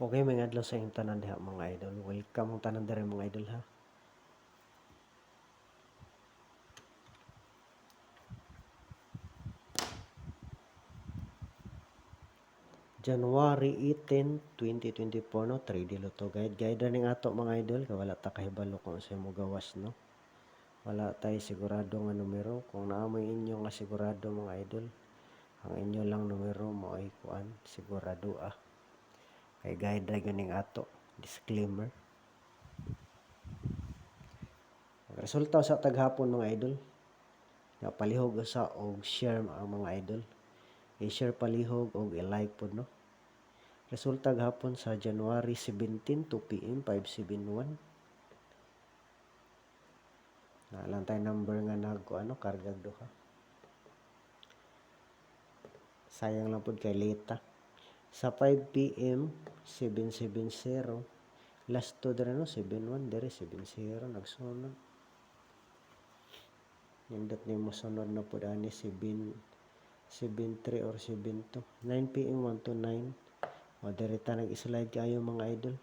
Okay, mga adlaw sa inyong tanan diha mga idol. Welcome ang tanan diri mga idol ha. January 18, 2024 no, 3D Lotto Guide. Guide ning ato mga idol, kay wala ta kahibalo kung sa mo gawas no. Wala tay sigurado nga numero. Kung naamoy inyo nga sigurado mga idol, ang inyo lang numero mo ay kuan sigurado Kay guide ra gyud ning ato. Disclaimer. Resulta sa taghapon mga idol. Nga palihog sa og share ang mga idol. I-share palihog og i-like pod no. Resulta gahapon sa January 17, 2 PM 571. Lang tayo number nga kargag duha. Sayang lang pod kay leta. Sa 5 PM 770. Last to dere no 71 dere 70 nagsunod. Nindot nimo sunod na pod ani 73 or 72. 9 PM 129. O dere ta nag-slide kayo mga idol.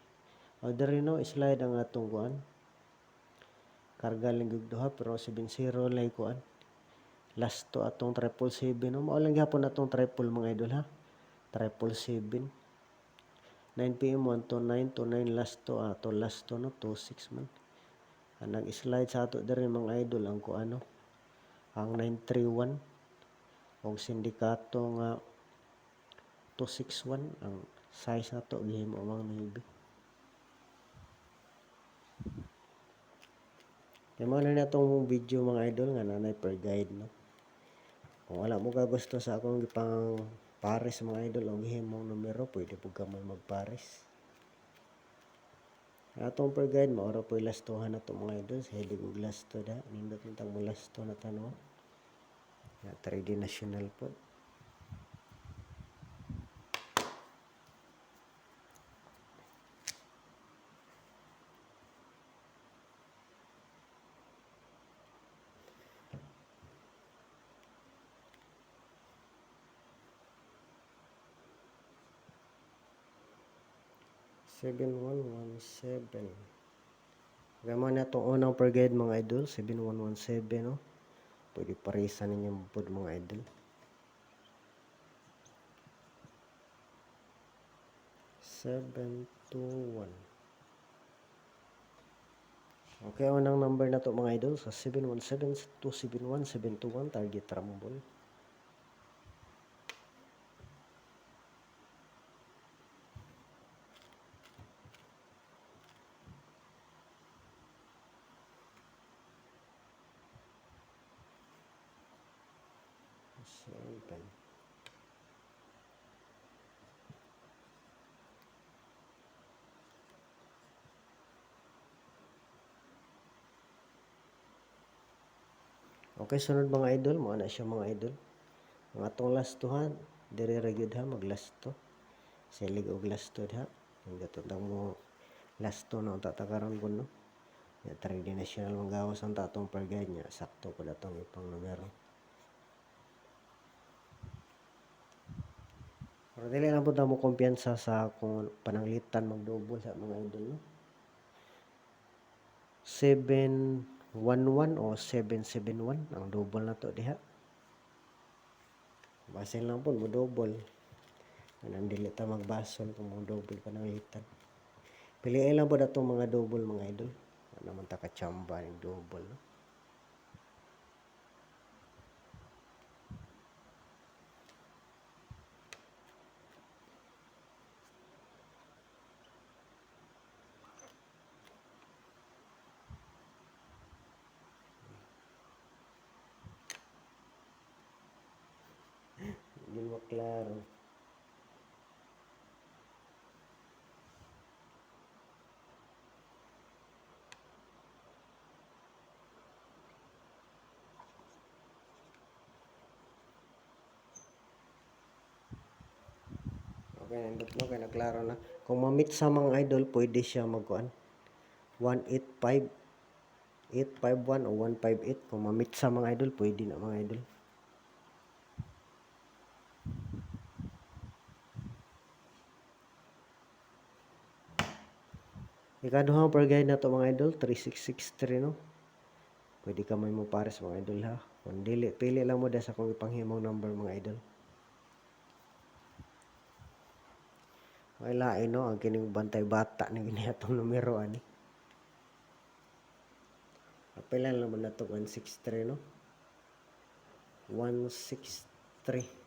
O dere no slide ang atong kuan. Karga linggog duha pero 70 lay kuan. Last to atong 777 no. Mao lang gyapon atong triple mga idol ha. 777. 9 PM 129 to 9 last to last to no 26 man. Ang nag-slide sa ato dere mga idol ang kuano. Ang 931 og sindikato nga 261 ang size nato gihimo mang maybe. Kaya mga na itong video mga idol nga nanay per guide no. Kung wala mo ka gusto sa akong gipang pares mga idol o gihimong numero, pwede po ka mo magpares. Atong per guide maura po ilastuhan na ito mga idol. Sa hilig og lasto da. Nindot nitang mo lasto na tanong. 3D national po. Seven one one seven. Gama na itong unang per guide mga idol. 7117 no. Pwede parisan ninyo po mga idol. 721. Okay, unang number na to mga idol sa 717-271-721 target rumble. Seven. Okay, sunod mga idol, mo na siya mga idol. Ang atong lastuhan, dire ra gyud ha maglasto. Silig og lasto ha. Ang gatong mo lasto na unta takaron kun no. Ya 3D national mong gawas ang tatong per guide niya, sakto ko datong ipang numero. Pero dili na po mo kumpiyansa sa kung pananglitan mag-double sa mga idol no. 711 o 771 ang double na to diha. Basin lang po mo double. Anang dili ta magbasol kung mo double pananglitan. Piliin lang po datong mga double mga idol. Ano naman ta ka-chamba ng double no. Hindi mo klaro. Okay, nandot no kay naklaro na. Kung ma-meet sa mga idol, pwede siya magkuan. 185 851 o 158 kung ma-meet sa mga idol, pwede na mga idol. Ikaduhang per guide na to mga idol, 3663 no. Pwede ka may mo pares mga idol ha. Kung dili, pili lang mo dahil sa kong ipanghimong number mga idol. May lain no, ang kining bantay bata na giniyatong numero ani. Apilan lang mo na to 163 no. 163.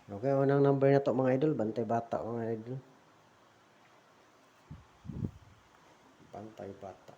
Okay, unang number na to mga idol, bantay bata mga idol. Bantay bata.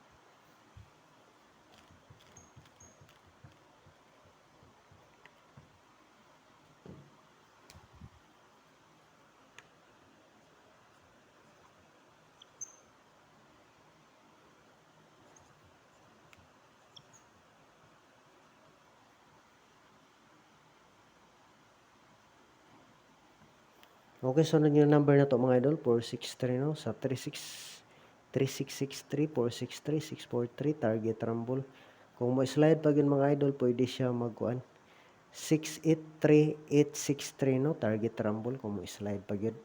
Okay, sunod yung number na to mga idol, 463 no. Sa 3663, 463, 643, target rumble. Kung mo slide pag yun mga idol, pwede siya magkuan. 683863 no, target rumble kung mo slide pag yun.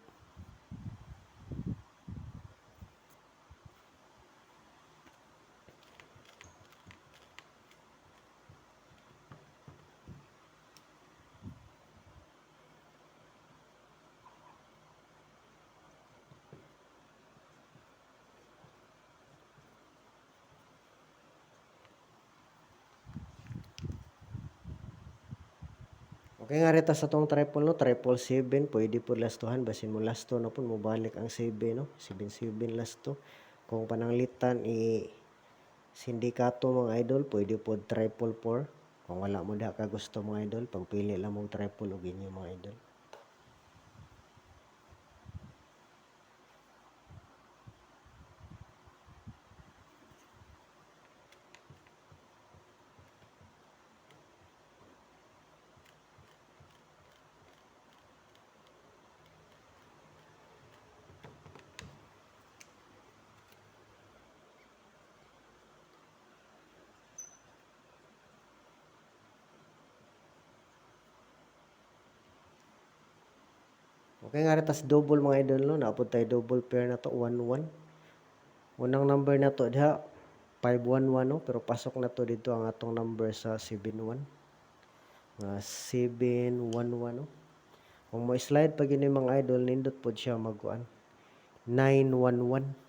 Okay nga reta sa tong triple no, 777, pwede po lastuhan, basin mo lasto no po, mobalik ang 7 no, 77 lasto. Kung pananglitan sindikato mga idol, pwede po 444. Kung wala mo da ka gusto mga idol, pagpili lang mong triple o ganyan mga idol. Okay nga rin, tas double mga idol no, naapod tayo double pair na to, 1-1. Unang number na to diha, 511 no, pero pasok na to dito ang atong number sa 71. 711 no. Kung mo slide pag yun mga idol, nindot po siya magkuan. 911.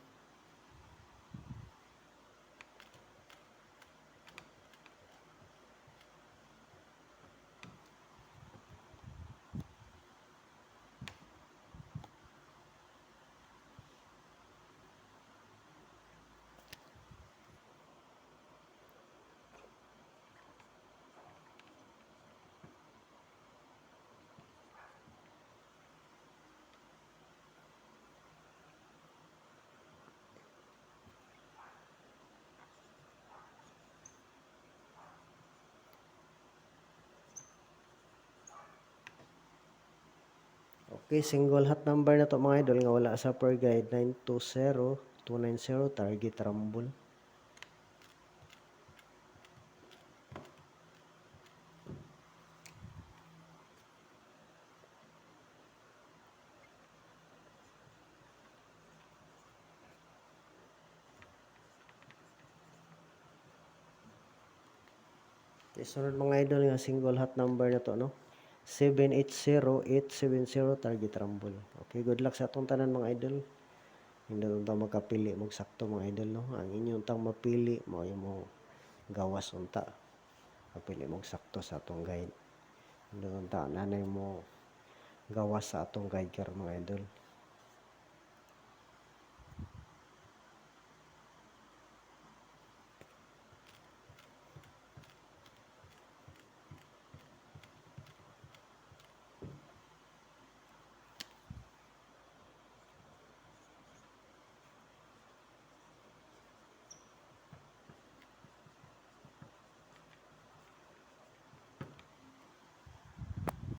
Okay, single hot number na to mga idol nga wala sa per guide, 920290, target rumble. Okay, sunod mga idol nga single hot number na to no. 780870, target rumble. Okay, good luck sa atong tanan mga idol. Hindi nung tang magkapili mong sakto mga idol no. Ang inyong tang mapili mo yung mo gawas unta. Kapili mong sakto sa atong guide. Hindi nung ta nanay mo gawas sa atong guide kar mga idol.